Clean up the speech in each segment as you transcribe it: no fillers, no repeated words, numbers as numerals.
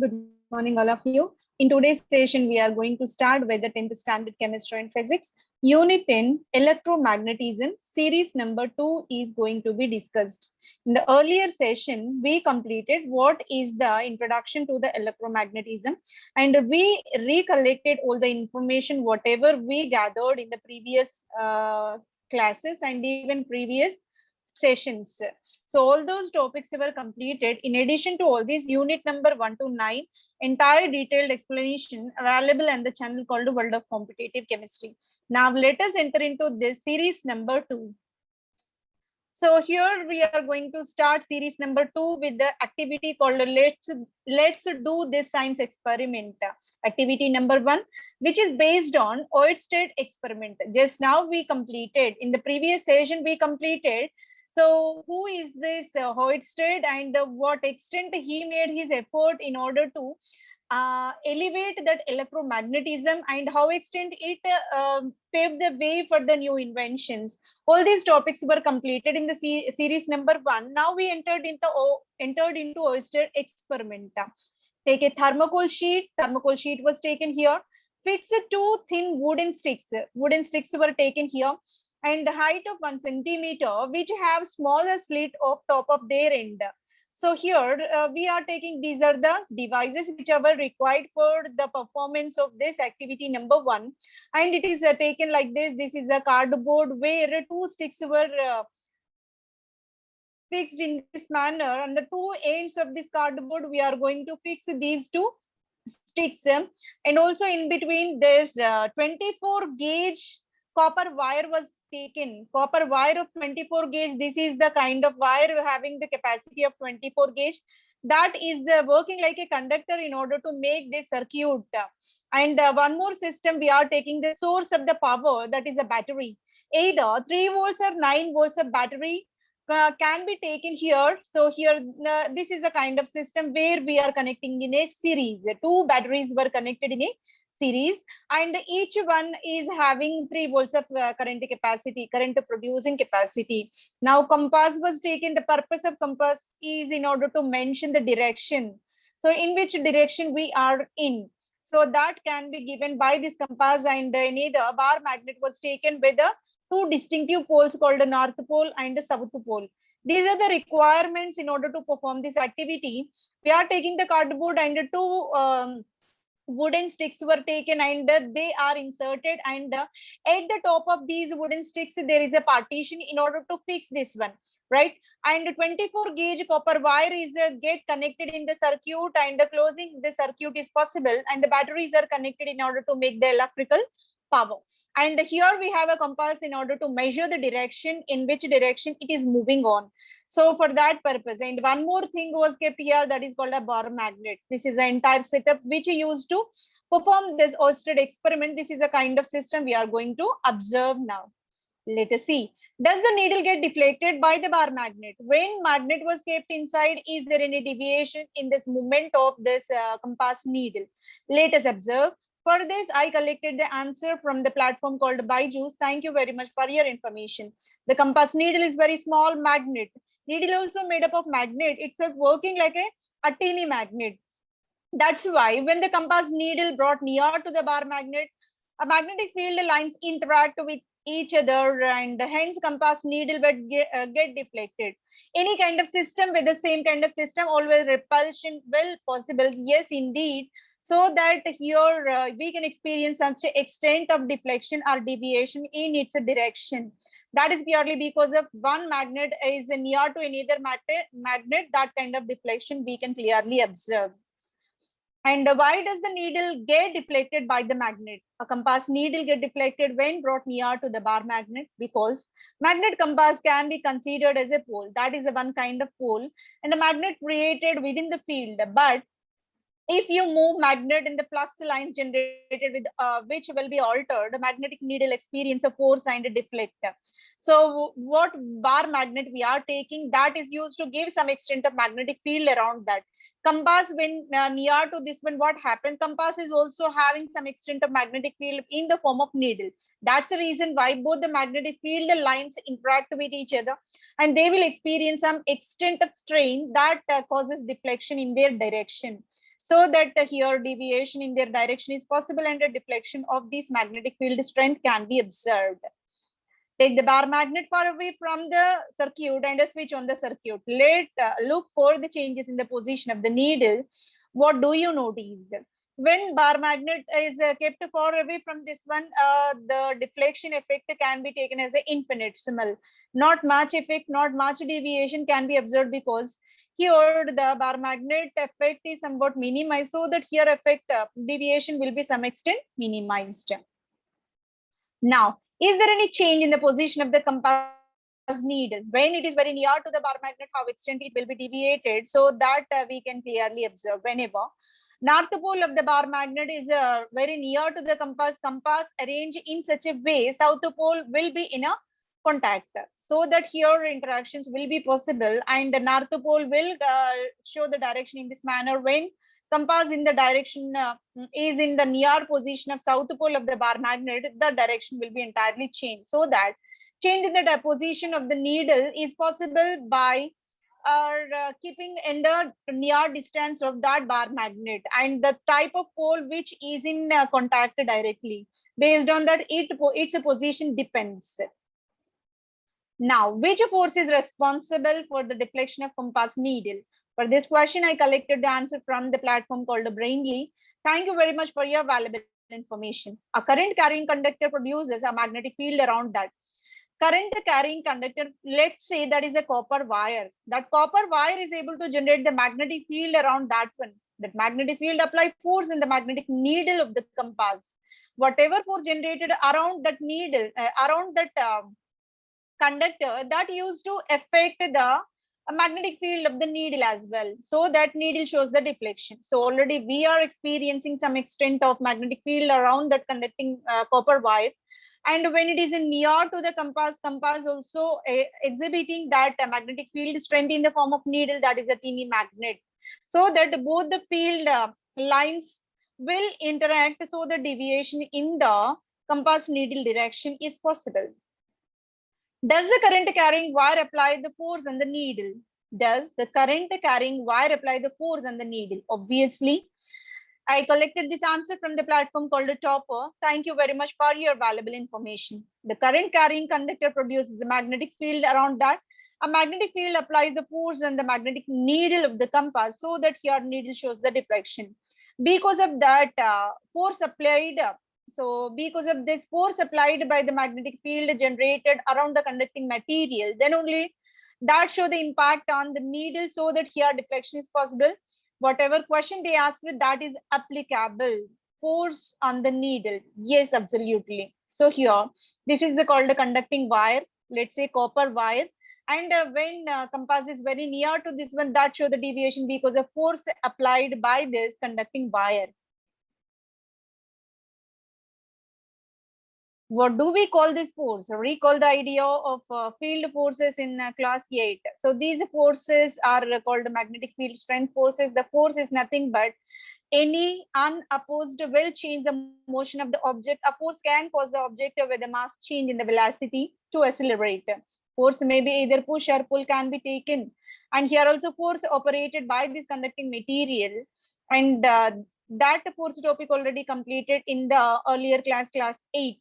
Good morning, all of you. In today's session, we are going to start with the 10th standard chemistry and physics. Unit 10, electromagnetism, series number 2 is going to be discussed. In the earlier session, we completed what is the introduction to the electromagnetism, and we recollected all the information, whatever we gathered in the previous classes and even previous sessions. So all those topics were completed. In addition to all these, unit number 1 to 9, entire detailed explanation available on the channel called World of Competitive Chemistry. Now let us enter into this series number 2. So here we are going to start series number 2 with the activity called let's do this science experiment. Activity number 1, which is based on Oersted experiment. Just now we completed, in the previous session we completed. So who is this Oersted, and what extent he made his effort in order to elevate that electromagnetism, and how extent it paved the way for the new inventions. All these topics were completed in the series number 1. Now we entered into Oersted experiment. Take a thermocol sheet. Thermocol sheet was taken here. Fix two thin wooden sticks. Wooden sticks were taken here, and the height of 1 centimeter, which have smaller slit of top of their end. So here we are taking, these are the devices which are required for the performance of this activity number 1. And it is taken like this. This is a cardboard where two sticks were fixed in this manner. On the two ends of this cardboard, we are going to fix these two sticks. And also in between this 24 gauge copper wire was taken. Copper wire of 24 gauge. This is the kind of wire having the capacity of 24 gauge. That is the working like a conductor in order to make this circuit. And one more system, we are taking the source of the power, that is a battery. Either 3 volts or 9 volts of battery can be taken here. So here this is a kind of system where we are connecting in a series. Two batteries were connected in a series, and each one is having 3 volts of current capacity, current producing capacity. Now compass was taken. The purpose of compass is in order to mention the direction, so in which direction we are in. So that can be given by this compass. And the bar magnet was taken with the two distinctive poles called the north pole and the south pole. These are the requirements in order to perform this activity. We are taking the cardboard, and two wooden sticks were taken, and they are inserted, and at the top of these wooden sticks there is a partition in order to fix this one, right? And 24 gauge copper wire is get connected in the circuit, and closing the circuit is possible, and the batteries are connected in order to make the electrical power. And here we have a compass in order to measure the direction, in which direction it is moving on. So for that purpose, and one more thing was kept here, that is called a bar magnet. This is the entire setup which you used to perform this Oersted experiment. This is a kind of system we are going to observe now. Let us see. Does the needle get deflected by the bar magnet? When magnet was kept inside, is there any deviation in this movement of this compass needle? Let us observe. For this, I collected the answer from the platform called Byju's. Thank you very much for your information. The compass needle is very small magnet. Needle also made up of magnet. It's working like a teeny magnet. That's why when the compass needle brought near to the bar magnet, a magnetic field lines interact with each other, and hence compass needle will get deflected. Any kind of system with the same kind of system, always repulsion will possible. Yes, indeed. So that here we can experience such an extent of deflection or deviation in its direction. That is purely because of one magnet is near to another magnet. That kind of deflection we can clearly observe. And why does the needle get deflected by the magnet? A compass needle get deflected when brought near to the bar magnet, because magnet compass can be considered as a pole. That is the one kind of pole, and a magnet created within the field. But if you move magnet in the flux lines generated with which will be altered, the magnetic needle experience a force and a deflect. So what bar magnet we are taking, that is used to give some extent of magnetic field around that. Compass, when near to this one, what happened? Compass is also having some extent of magnetic field in the form of needle. That's the reason why both the magnetic field lines interact with each other, and they will experience some extent of strain that causes deflection in their direction. so that here deviation in their direction is possible and a deflection of this magnetic field strength can be observed. Take the bar magnet far away from the circuit and switch on the circuit. Look for the changes in the position of the needle. What do you notice? When bar magnet is kept far away from this one, the deflection effect can be taken as an infinitesimal. Not much effect, not much deviation can be observed because here the bar magnet effect is somewhat minimized, so that here effect deviation will be some extent minimized. Now, is there any change in the position of the compass needle when it is very near to the bar magnet? How extent it will be deviated, so that we can clearly observe whenever north pole of the bar magnet is very near to the compass arranged in such a way, south pole will be in a contact, so that here interactions will be possible, and the north pole will show the direction in this manner. When compass in the direction is in the near position of south pole of the bar magnet, the direction will be entirely changed, so that change in the position of the needle is possible by keeping in the near distance of that bar magnet and the type of pole which is in contact directly. Based on that, its position depends. Now, which force is responsible for the deflection of compass needle? For this question, I collected the answer from the platform called Brainly. Thank you very much for your valuable information. A current carrying conductor produces a magnetic field around that. Current carrying conductor, let's say that is a copper wire. That copper wire is able to generate the magnetic field around that one. That magnetic field applies force in the magnetic needle of the compass. Whatever force generated around that needle, around that conductor, that used to affect the magnetic field of the needle as well, so that needle shows the deflection. So already we are experiencing some extent of magnetic field around that conducting copper wire, and when it is in near to the compass also exhibiting that magnetic field strength in the form of needle, that is a teeny magnet, so that both the field lines will interact, so the deviation in the compass needle direction is possible. Does the current carrying wire apply the force on the needle? Does the current carrying wire apply the force on the needle? Obviously. I collected this answer from the platform called a Topper. Thank you very much for your valuable information. The current carrying conductor produces the magnetic field around that. A magnetic field applies the force on the magnetic needle of the compass, so that here needle shows the deflection. Because of that force applied, because of this force applied by the magnetic field generated around the conducting material, then only that show the impact on the needle, so that here deflection is possible. Whatever question they ask with, that is applicable. Force on the needle, yes, absolutely. So here, this is called a conducting wire, let's say copper wire, and when compass is very near to this one, that show the deviation because of force applied by this conducting wire. What do we call this force? Recall the idea of field forces in class 8. So these forces are called magnetic field strength forces. The force is nothing but any unopposed will change the motion of the object. A force can cause the object with a mass change in the velocity to accelerate. Force may be either push or pull can be taken. And here also force operated by this conducting material. And that force topic already completed in the earlier class 8.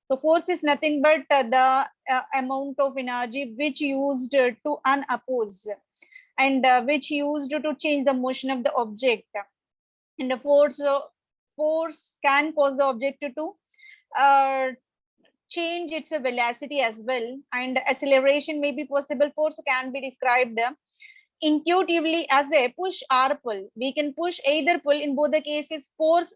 So force is nothing but the amount of energy which used to unoppose and which used to change the motion of the object. And the force can cause the object to change its velocity as well, and acceleration may be possible. Force can be described intuitively as a push or pull. We can push either pull. In both the cases, force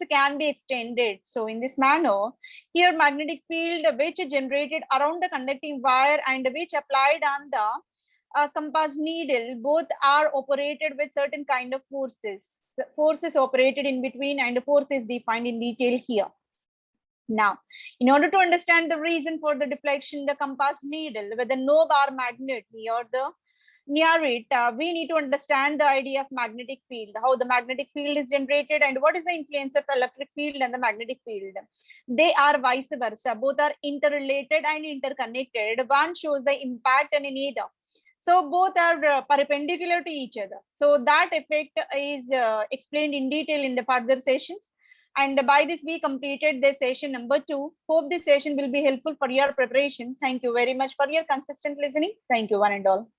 can be extended. So in this manner, here magnetic field which generated around the conducting wire and which applied on the compass needle, both are operated with certain kind of forces. Forces operated in between, and force is defined in detail here. Now, in order to understand the reason for the deflection, the compass needle with a no bar magnet near it, we need to understand the idea of magnetic field, how the magnetic field is generated, and what is the influence of electric field and the magnetic field. They are vice versa. Both are interrelated and interconnected. One shows the impact on another. So both are perpendicular to each other. So that effect is explained in detail in the further sessions. And by this, we completed the session number 2. Hope this session will be helpful for your preparation. Thank you very much for your consistent listening. Thank you, one and all.